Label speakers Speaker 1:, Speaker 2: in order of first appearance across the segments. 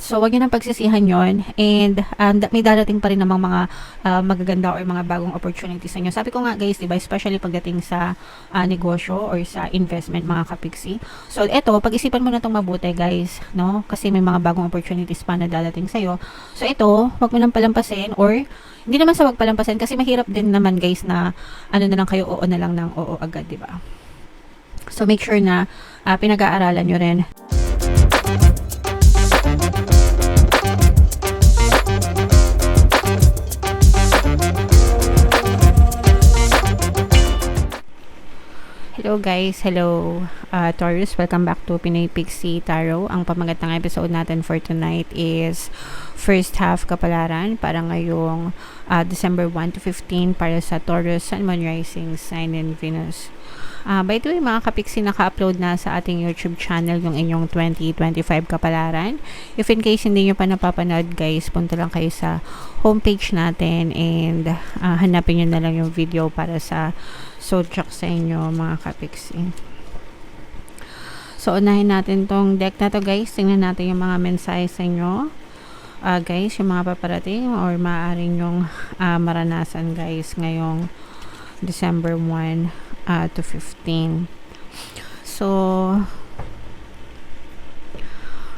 Speaker 1: So, wag niyo nang pagsisihan yon, and may darating pa rin namang mga magaganda or mga bagong opportunities sa inyo. Sabi ko nga guys, diba, especially pagdating sa negosyo or sa investment, mga kapiksi. So, eto, pag-isipan mo na itong mabuti guys, no? Kasi may mga bagong opportunities pa na darating sa'yo. So, ito, wag mo nang palampasin, or hindi naman sa wag palampasin, kasi mahirap din naman guys na ano na lang kayo, oo na lang ng oo agad, diba? So, make sure na pinag-aaralan nyo rin. Hello guys, hello Taurus, welcome back to Pinoy Pixie Tarot. Ang pamagat ng episode natin for tonight is first half kapalaran para ngayong December 1 to 15 para sa Taurus, Sun, Moon, Rising, Sign, and Venus. By the way, mga kapiksi, naka-upload na sa ating YouTube channel yung inyong 2025 kapalaran. If in case hindi nyo pa napapanood guys, punta lang kayo sa homepage natin and hanapin nyo na lang yung video para sa zodiac sa inyo, mga kapiksi. So, unahin natin tong deck na to guys. Tingnan natin yung mga mensahe sa inyo. Guys, yung mga paparating or maaaring yung maranasan guys ngayong December 1 to 15. So,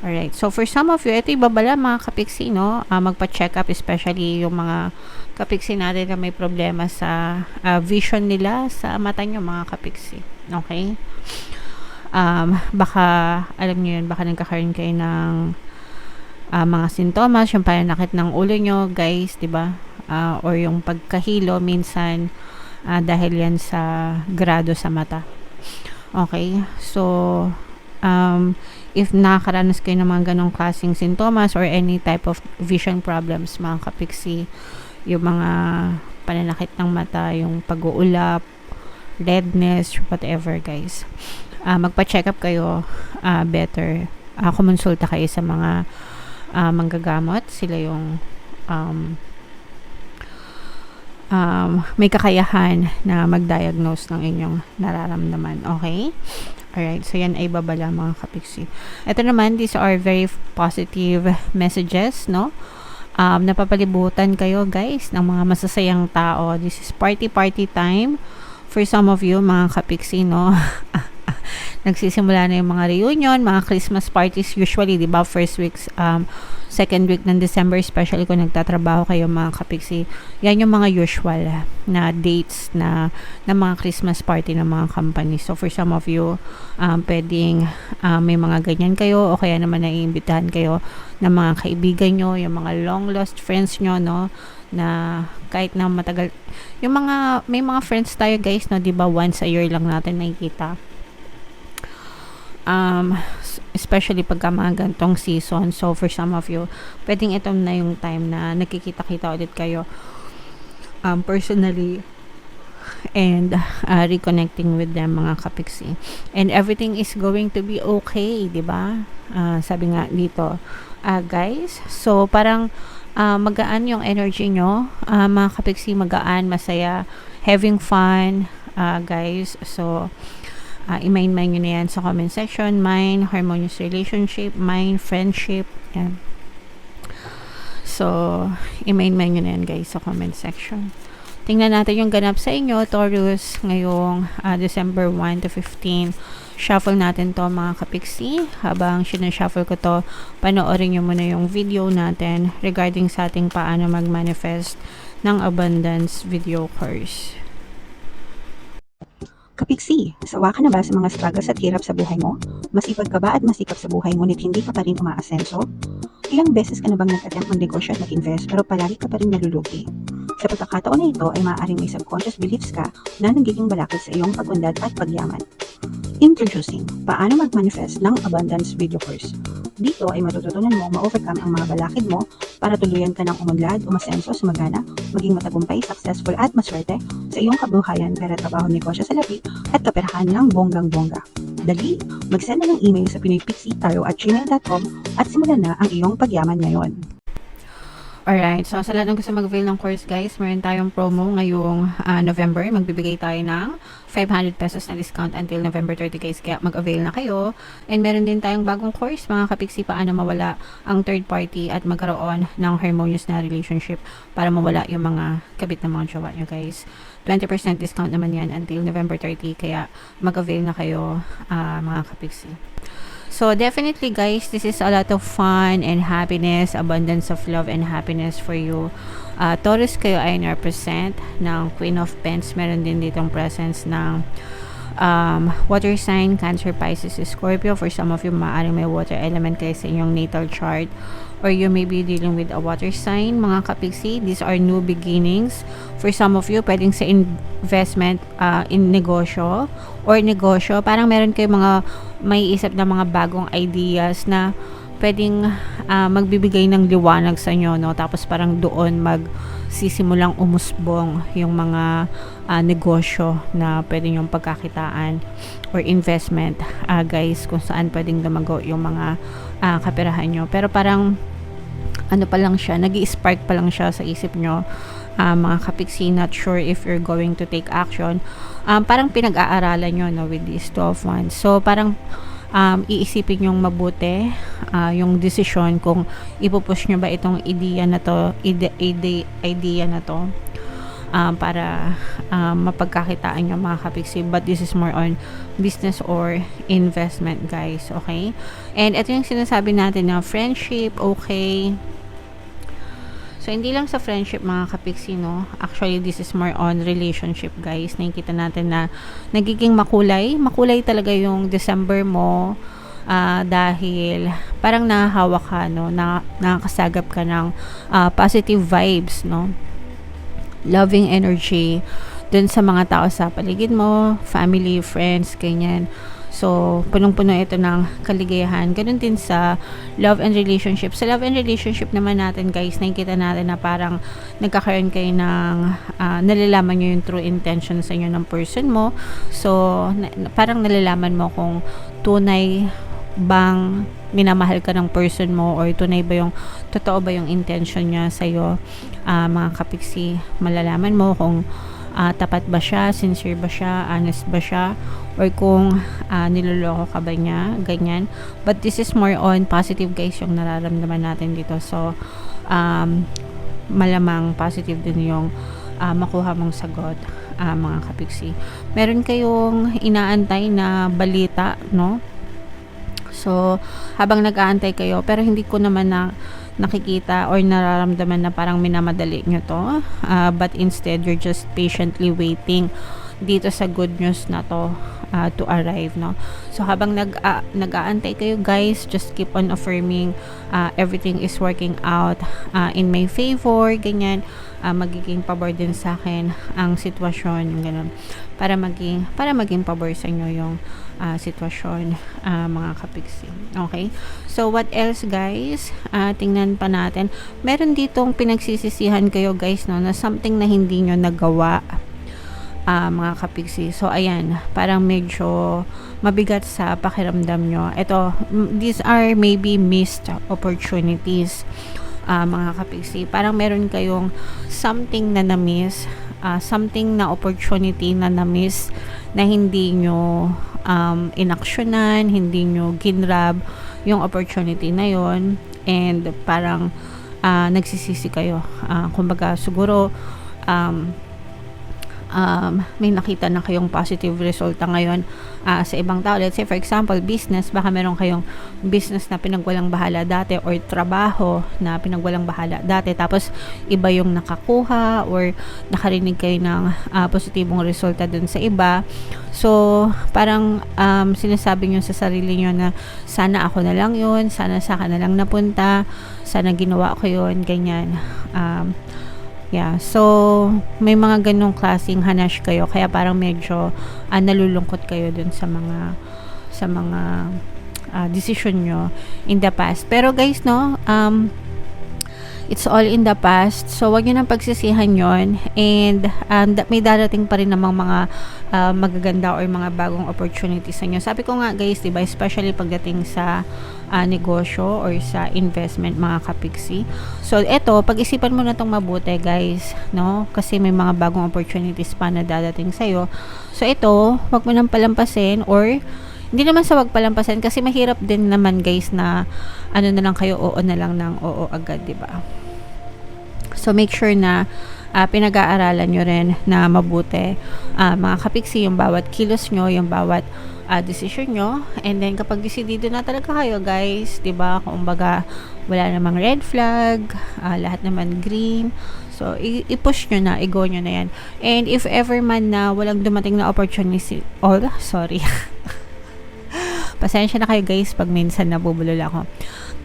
Speaker 1: alright. So, for some of you, ito ibabala mga kapiksi, no? Magpa-check up, especially yung mga kapiksi natin na may problema sa vision nila sa mata nyo, mga kapiksi. Okay? Baka, alam nyo yun, baka nagkakaroon kayo ng mga sintomas, yung pananakit ng ulo nyo, guys, diba? Or yung pagkahilo, minsan, dahil yan sa grado sa mata. Okay? So, if nakakaranas kayo ng mga ganong klaseng sintomas or any type of vision problems, mga kapiksi, yung mga pananakit ng mata, yung pag-uulap, redness, whatever guys, magpa-check up kayo, better kumonsulta kayo sa mga manggagamot. Sila yung may kakayahan na mag-diagnose ng inyong nararamdaman. Okay? Alright, so yan ay babala mga kapiksi. Ito naman, these are very positive messages, no? Napapalibutan kayo guys ng mga masasayang tao. This is party time for some of you, mga kapiksi, no? Nagsisimula na yung mga reunion, mga Christmas parties usually, di ba? First weeks, second week ng December, especially kung nagtatrabaho kayo, mga kapiksi. Yan yung mga usual na dates na mga Christmas party ng mga company. So, for some of you, pwedeng may mga ganyan kayo o kaya naman naiimbitahan kayo ng mga kaibigan nyo, yung mga long lost friends nyo, no? Na kahit na matagal, yung mga, may mga friends tayo guys, no? Diba once a year lang natin nakikita. Especially pagka mga gantong season. So, for some of you, pwedeng ito na yung time na nakikita-kita ulit kayo personally and reconnecting with them, mga kapiksi. And everything is going to be okay, di ba? Sabi nga dito, guys. So, parang magaan yung energy nyo, mga kapiksi, magaan, masaya, having fun, guys. So, i-main nyo na yan sa comment section. Mine, harmonious relationship. Mine, friendship. Yan. So, i-main nyo na yan guys sa comment section. Tingnan natin yung ganap sa inyo, Taurus, ngayong December 1 to 15. Shuffle natin to, mga kapiksi. Habang sinashuffle ko to, panoorin nyo muna yung video natin regarding sa ating paano mag-manifest ng abundance video course.
Speaker 2: Kapiksi, sawa ka na ba sa mga struggles at hirap sa buhay mo? Masipag ka ba at masikap sa buhay ngunit hindi ka pa rin umaasenso? Ilang beses ka na bang nag-attempt mag-negosyo at mag-invest pero palagi ka pa rin nalulugi? Sa pagkakataon na ito ay maaaring may subconscious beliefs ka na nagiging balakid sa iyong pag-unlad at pagyaman. Introducing, paano mag-manifest ng abundance video course. Dito ay matututunan mo ma-overcome ang mga balakid mo para tuluyan ka ng umunlad, umasenso, sumagana, maging matagumpay, successful at maswerte sa iyong kabuhayan, pera, trabaho, negosyo sa lapi at kaperahan ng bonggang-bongga. Dali, mag-send na ng email sa pinoypixie@gmail.com at simulan na ang iyong pagyaman ngayon.
Speaker 1: Alright, so sa lahat ng gusto mag-avail ng course guys, meron tayong promo ngayong November. Magbibigay tayo ng 500 pesos na discount until November 30 guys, kaya mag-avail na kayo. And meron din tayong bagong course, mga kapiksi, paano mawala ang third party at magkaroon ng harmonious na relationship para mawala yung mga kabit na mga jowa nyo guys. 20% discount naman yan until November 30, kaya mag-avail na kayo mga kapiksi. So, definitely guys, this is a lot of fun and happiness, abundance of love and happiness for you. Taurus kayo ay represent ng Queen of Pents. Meron din ditong presence ng water sign, Cancer, Pisces, Scorpio. For some of you, maaaring may water element kayo sa inyong natal chart. Or you may be dealing with a water sign, mga kapiksi. These are new beginnings. For some of you, pwedeng sa investment in negosyo or negosyo. Parang meron kayo mga may isip na mga bagong ideas na pwedeng magbibigay ng liwanag sa inyo, no? Tapos parang doon magsisimulang umusbong yung mga negosyo na pwedeng yung pagkakitaan or investment, guys, kung saan pwedeng lumago yung mga kaperahan nyo. Pero parang ano pa lang siya, nag-i-spark pa lang siya sa isip nyo, mga kapiksi, not sure if you're going to take action. Parang pinag-aaralan nyo, no, with this 12 months. So parang iisipin yung mabuti yung decision kung ipupush nyo ba itong idea na to, idea na to para mapagkakitaan nyo, mga kapiksi. But this is more on business or investment, guys. Okay? And ito yung sinasabi natin na friendship, okay? So, hindi lang sa friendship, mga kapiksi, no? Actually, this is more on relationship, guys. Nakikita natin na nagiging makulay. Makulay talaga yung December mo dahil parang nahahawa ka, no? Nakakasagap ka ng positive vibes, no? Loving energy dun sa mga tao sa paligid mo, family, friends, ganyan. So, punong-puno ito ng kaligayahan. Ganun din sa love and relationship. Sa love and relationship naman natin, guys, nakikita natin na parang nagkakaroon kayo ng nalalaman nyo yung true intention sa inyo ng person mo. So, parang nalalaman mo kung tunay bang minamahal ka ng person mo or tunay ba yung totoo ba yung intention niya sa'yo, mga kapiksi. Malalaman mo kung tapat ba siya, sincere ba siya, honest ba siya, or kung niloloko ka ba niya, ganyan. But this is more on positive, guys, yung nararamdaman natin dito. So, malamang positive din yung makuha mong sagot, mga kapiksi. Meron kayong inaantay na balita, no? So, habang nag-aantay kayo, pero hindi ko naman nakikita or nararamdaman na parang minamadali nyo to, but instead you're just patiently waiting dito sa good news na to arrive, no? So habang nag-aantay kayo, guys, just keep on affirming everything is working out in my favor, ganyan. Magiging pabor din sa akin ang sitwasyon, ganun, para maging pabor sa inyo yung sitwasyon, mga kapiksi. Okay? So, what else, guys? Tingnan pa natin. Meron ditong pinagsisisihan kayo, guys, no, na something na hindi nyo nagawa, mga kapiksi. So, ayan, parang medyo mabigat sa pakiramdam nyo. Ito, these are maybe missed opportunities, mga kapiksi. Parang meron kayong something na na-miss, something na opportunity na na-miss na hindi nyo inaksyonan, hindi nyo ginrab yung opportunity na yon, and parang nagsisisi kayo. Kumbaga, siguro may nakita na kayong positive resulta ngayon sa ibang tao. Let's say, for example, business. Baka meron kayong business na pinagwalang bahala dati, or trabaho na pinagwalang bahala dati, tapos iba yung nakakuha or nakarinig kayo ng positibong resulta dun sa iba. So, parang sinasabi nyo sa sarili nyo na sana ako na lang yun, sana sa akin na lang napunta, sana ginawa ko yun, ganyan. Yeah, so may mga ganong klaseng hanash kayo, kaya parang medyo nalulungkot kayo dun sa mga decision nyo in the past. Pero guys, no, It's all in the past. So, wag nyo nang pagsisihan yon. And may darating pa rin namang mga magaganda or mga bagong opportunities sa inyo. Sabi ko nga guys, diba, especially pagdating sa negosyo or sa investment, mga kapiksi. So, eto, pag-isipan mo na itong mabuti guys, no? Kasi may mga bagong opportunities pa na dadating sa'yo. So, ito, wag mo nang palampasin or hindi naman sa wag palampasin kasi mahirap din naman guys na ano na lang kayo, oo na lang ng oo agad, diba? So make sure na pinag-aaralan nyo rin na mabuti, mga kapiksi, yung bawat kilos nyo, yung bawat decision nyo. And then kapag decidido na talaga kayo guys, diba, kung baga wala namang red flag, lahat naman green, so i-push nyo na, i-go nyo na yan. And if ever man na walang dumating na opportunity, pasensya na kayo guys pag minsan nabubulol ako.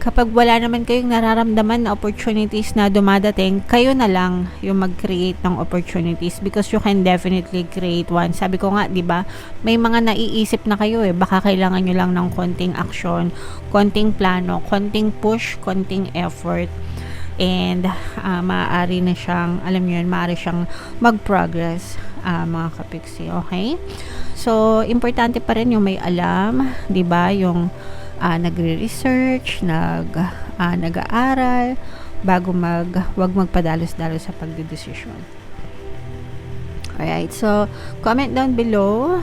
Speaker 1: Kapag wala naman kayong nararamdaman na opportunities na dumadating, kayo na lang yung mag-create ng opportunities because you can definitely create one. Sabi ko nga, 'di ba? May mga naiisip na kayo baka kailangan nyo lang ng konting action, konting plano, konting push, konting effort. And maaari na siyang, alam niyo yun, maaari siyang mag-progress, mga kapiksi, okay? So, importante pa rin yung may alam, 'di ba? Yung nagre-research, nag-aaral bago wag magpadalos-dalos sa pagdedesisyon. Alright, so comment down below,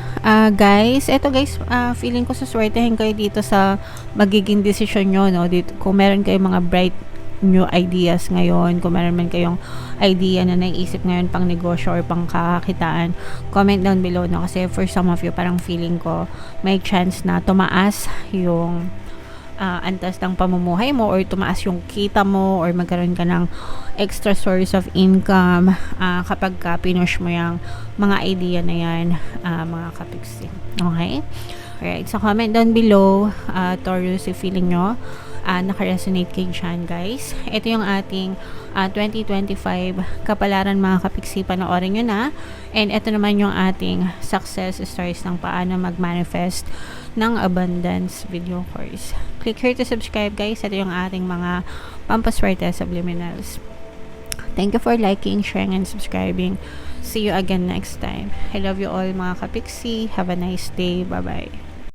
Speaker 1: guys. Eto guys, feeling ko suswertehin kayo dito sa magiging desisyon nyo, no? Dito, kung meron kayong mga bright new ideas ngayon, kung meron man kayong idea na naiisip ngayon pang negosyo or pang kakakitaan, comment down below, no? Kasi for some of you, parang feeling ko may chance na tumaas yung antas ng pamumuhay mo or tumaas yung kita mo or magkaroon ka ng extra source of income kapag pinush mo yung mga idea na yan, mga kapiksi. Okay? Alright, so comment down below, Taurus, if feeling nyo naka-resonate kay dyan, guys. Ito yung ating 2025 kapalaran, mga kapiksi. Panoorin nyo na. And ito naman yung ating success stories ng paano mag-manifest ng abundance video course. Click here to subscribe, guys. Ito yung ating mga pampaswerte subliminals. Thank you for liking, sharing, and subscribing. See you again next time. I love you all, mga kapiksi. Have a nice day. Bye-bye.